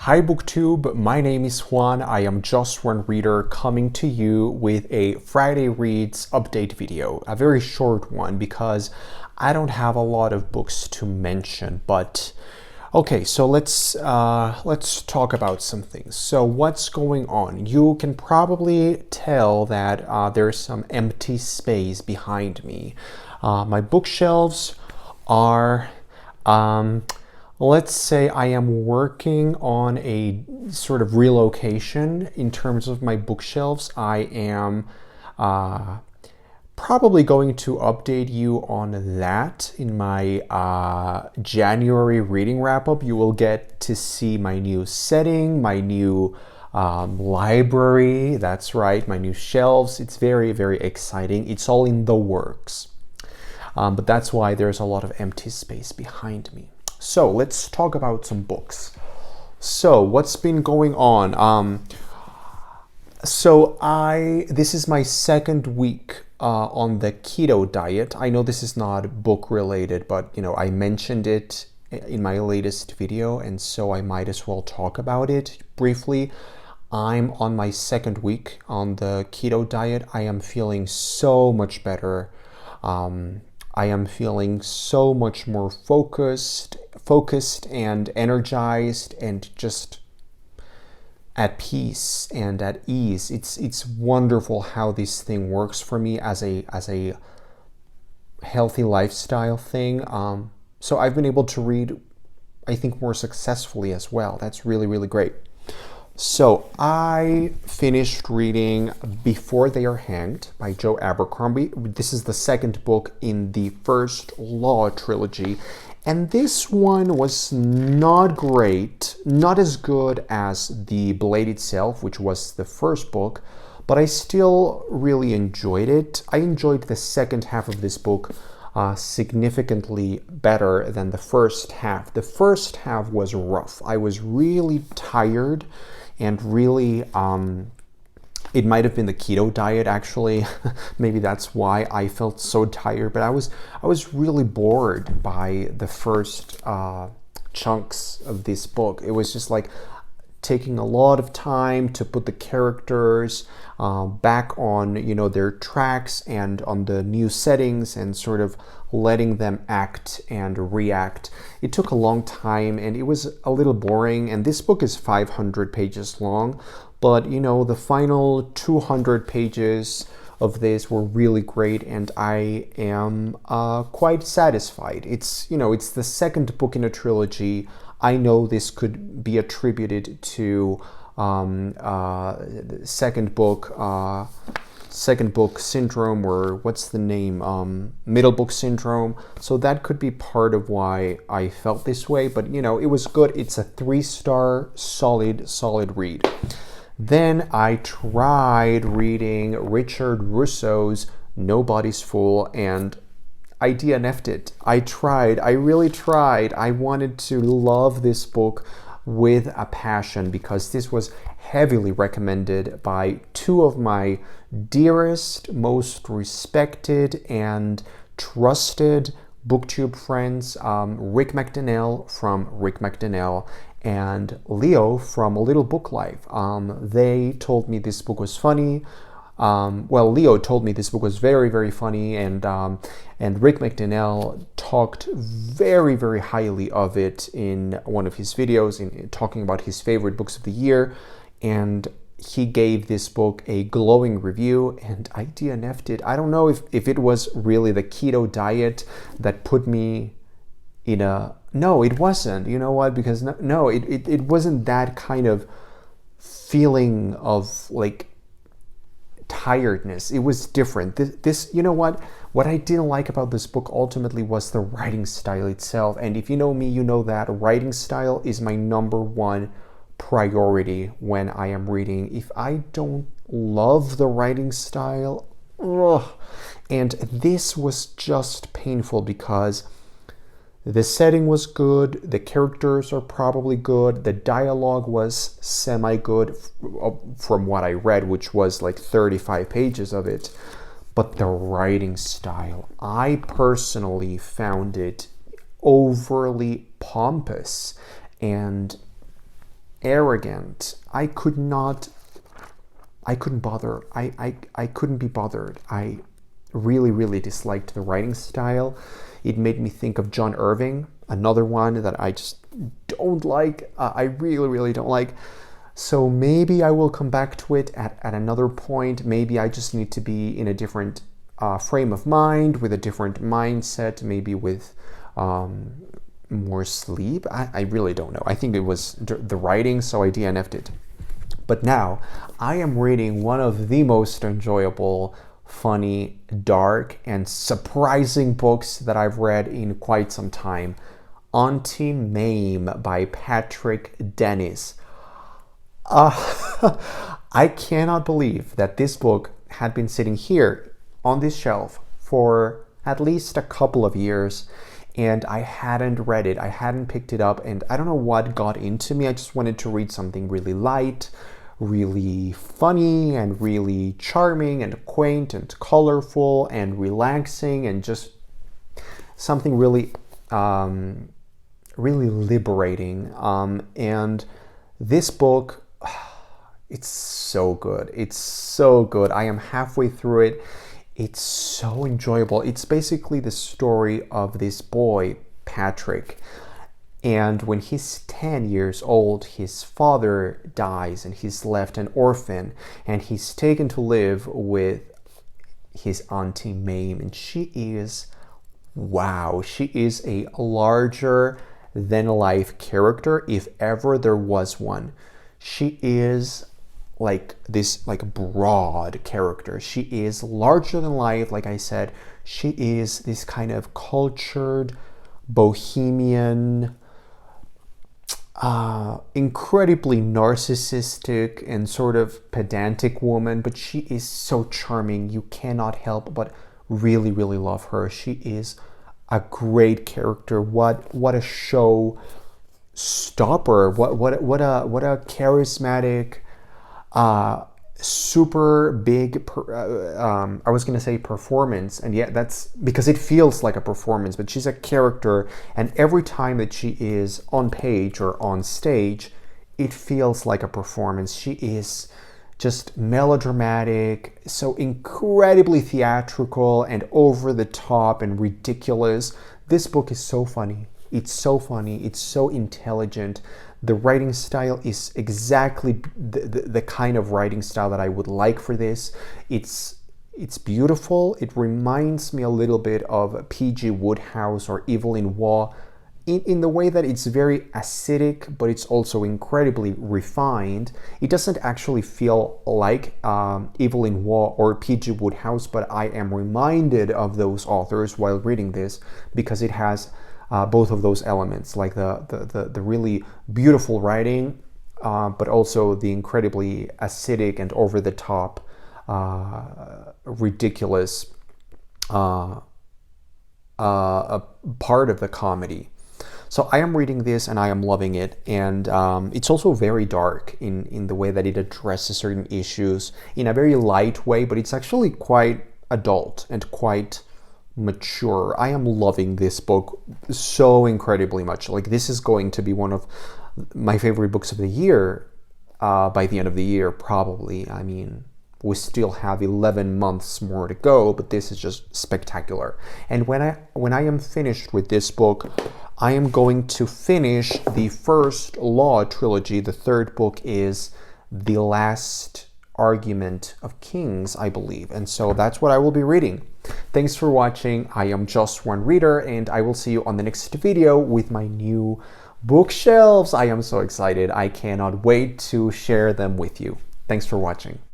Hi BookTube, my name is Juan. I am just one reader coming to you with a Friday Reads update video. A very short one because I don't have a lot of books to mention, but okay, so let's talk about some things. So what's going on? You can probably tell that there's some empty space behind me. My bookshelves are let's say I am working on a sort of relocation in terms of my bookshelves. I am probably going to update you on that in my January reading wrap-up. You will get to see my new setting, my new library, that's right, my new shelves. It's very, very exciting. It's all in the works. But that's why there's a lot of empty space behind me. So let's talk about some books. So what's been going on? This is my second week on the keto diet. I know this is not book related, but I mentioned it in my latest video, and so I might as well talk about it briefly. I'm on my second week on the keto diet. I am feeling so much better. I am feeling so much more focused and energized and just at peace and at ease. It's wonderful how this thing works for me as a healthy lifestyle thing. So I've been able to read, I think, more successfully as well. That's really, really great. So I finished reading Before They Are Hanged by Joe Abercrombie. This is the second book in the first Law trilogy. And this one was not great, not as good as The Blade itself, which was the first book, but I still really enjoyed it. I enjoyed the second half of this book significantly better than the first half. The first half was rough. I was really tired and really, it might have been the keto diet actually. Maybe that's why I felt so tired, but I was really bored by the first chunks of this book. It was just like taking a lot of time to put the characters back on their tracks and on the new settings and sort of letting them act and react. It took a long time and it was a little boring, and this book is 500 pages long, but the final 200 pages of this were really great, and I am quite satisfied. It's the second book in a trilogy. I know this could be attributed to second book syndrome, or what's the name? Middle book syndrome. So that could be part of why I felt this way, but it was good. It's a 3-star solid read. Then I tried reading Richard Russo's Nobody's Fool, and I DNF'd it. I really tried. I wanted to love this book with a passion because this was heavily recommended by two of my dearest, most respected and trusted BookTube friends, Rick McDonnell from Rick McDonnell and Leo from A Little Book Life. They told me this book was funny. Leo told me this book was very, very funny, and Rick McDonnell talked very, very highly of it in one of his videos, in talking about his favorite books of the year, and he gave this book a glowing review, and I DNF'd it. I don't know if it was really the keto diet that put me in a... No, it wasn't. You know what? Because it wasn't that kind of feeling of like tiredness. It was different. This what I didn't like about this book ultimately was the writing style itself. And if you know me, you know that writing style is my number one priority when I am reading. If I don't love the writing style, ugh. And this was just painful because the setting was good, the characters are probably good, the dialogue was semi-good from what I read, which was like 35 pages of it. But the writing style, I personally found it overly pompous and arrogant. I couldn't bother. I couldn't be bothered. I really, really disliked the writing style. It made me think of John Irving, another one that I just don't like. I really, really don't like. So maybe I will come back to it at another point. Maybe I just need to be in a different frame of mind, with a different mindset, maybe with more sleep. I really don't know. I think it was the writing, so I DNF'd it. But now I am reading one of the most enjoyable, funny, dark, and surprising books that I've read in quite some time. Auntie Mae by Patrick Dennis. I cannot believe that this book had been sitting here on this shelf for at least a couple of years, and I hadn't read it. I hadn't picked it up, and I don't know what got into me. I just wanted to read something really light, really funny, and really charming, and quaint, and colorful, and relaxing, and just something really, really liberating. And this book, it's so good. It's so good. I am halfway through it. It's so enjoyable. It's basically the story of this boy, Patrick. And when he's 10 years old, his father dies and he's left an orphan. And he's taken to live with his Auntie Mae. And she is, wow, she is a larger than life character, if ever there was one. She is like this broad character. She is larger than life, like I said. She is this kind of cultured, bohemian, incredibly narcissistic and sort of pedantic woman, but she is so charming. You cannot help but really, really love her. She is a great character. What a show stopper. What a charismatic, super big, I was going to say performance, and yeah, that's because it feels like a performance, but she's a character, and every time that she is on page or on stage, it feels like a performance. She is just melodramatic, so incredibly theatrical and over the top and ridiculous. This book is so funny. It's so funny. It's so intelligent. The writing style is exactly the kind of writing style that I would like for this. It's beautiful. It reminds me a little bit of P.G. Wodehouse or Evelyn Waugh in the way that it's very acidic, but it's also incredibly refined. It doesn't actually feel like Evelyn Waugh or P.G. Wodehouse, but I am reminded of those authors while reading this because it has both of those elements, like the really beautiful writing, but also the incredibly acidic and over-the-top, ridiculous part of the comedy. So I am reading this and I am loving it, and it's also very dark in the way that it addresses certain issues in a very light way, but it's actually quite adult and quite mature. I am loving this book so incredibly much. Like, this is going to be one of my favorite books of the year by the end of the year, probably. I mean, we still have 11 months more to go, but this is just spectacular. And when I am finished with this book, I am going to finish the first Law trilogy. The third book is The Last Argument of Kings, I believe. And so that's what I will be reading. Thanks for watching. I am Just One Reader, and I will see you on the next video with my new bookshelves. I am so excited. I cannot wait to share them with you. Thanks for watching.